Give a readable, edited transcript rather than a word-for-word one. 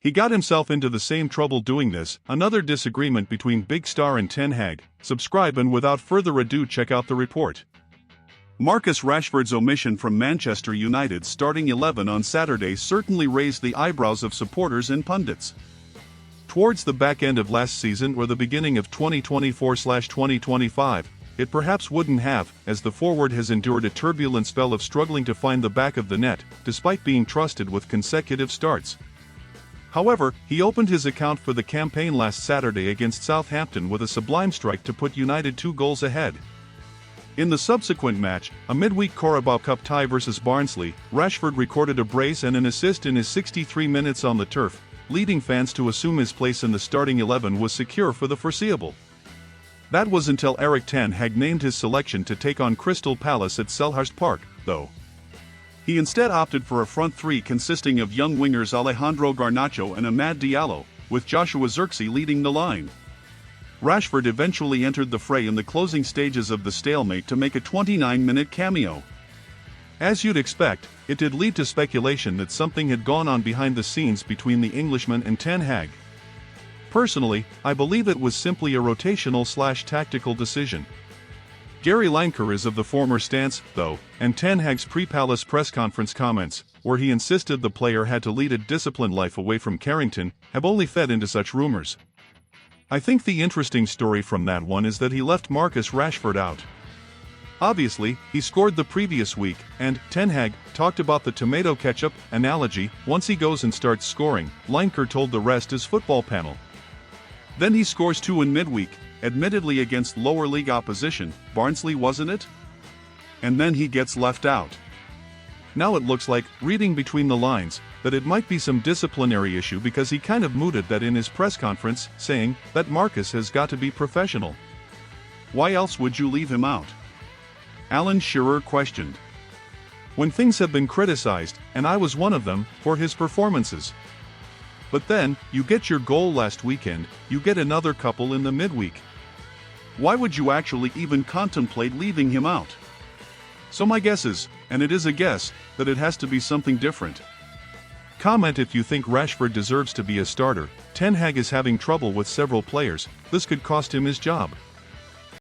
He got himself into the same trouble doing this. Another disagreement between Big Star and Ten Hag. Subscribe and without further ado check out the report. Marcus Rashford's omission from Manchester United's starting 11 on Saturday certainly raised the eyebrows of supporters and pundits. Towards the back end of last season or the beginning of 2024/2025, it perhaps wouldn't have, as the forward has endured a turbulent spell of struggling to find the back of the net, despite being trusted with consecutive starts. However, he opened his account for the campaign last Saturday against Southampton with a sublime strike to put United 2 goals ahead. In the subsequent match, a midweek Carabao Cup tie versus Barnsley, Rashford recorded a brace and an assist in his 63 minutes on the turf, leading fans to assume his place in the starting 11 was secure for the foreseeable. That was until Erik Ten Hag named his selection to take on Crystal Palace at Selhurst Park, though. He instead opted for a front three consisting of young wingers Alejandro Garnacho and Amad Diallo, with Joshua Zirkzee leading the line. Rashford eventually entered the fray in the closing stages of the stalemate to make a 29-minute cameo. As you'd expect, it did lead to speculation that something had gone on behind the scenes between the Englishman and Ten Hag. Personally, I believe it was simply a rotational/tactical decision. Gary Lineker is of the former stance, though, and Ten Hag's pre-Palace press conference comments, where he insisted the player had to lead a disciplined life away from Carrington, have only fed into such rumors. I think the interesting story from that one is that he left Marcus Rashford out. Obviously, he scored the previous week, and Ten Hag talked about the tomato ketchup analogy. Once he goes and starts scoring, Lineker told the rest is football panel. Then he scores 2 in midweek, admittedly against lower league opposition, Barnsley wasn't it? And then he gets left out. Now it looks like, reading between the lines, that it might be some disciplinary issue because he kind of mooted that in his press conference, saying that Marcus has got to be professional. Why else would you leave him out? Alan Shearer questioned. When things have been criticized, and I was one of them, for his performances. But then, you get your goal last weekend, you get another couple in the midweek. Why would you actually even contemplate leaving him out? So my guess is, and it is a guess, that it has to be something different. Comment if you think Rashford deserves to be a starter. Ten Hag is having trouble with several players, this could cost him his job.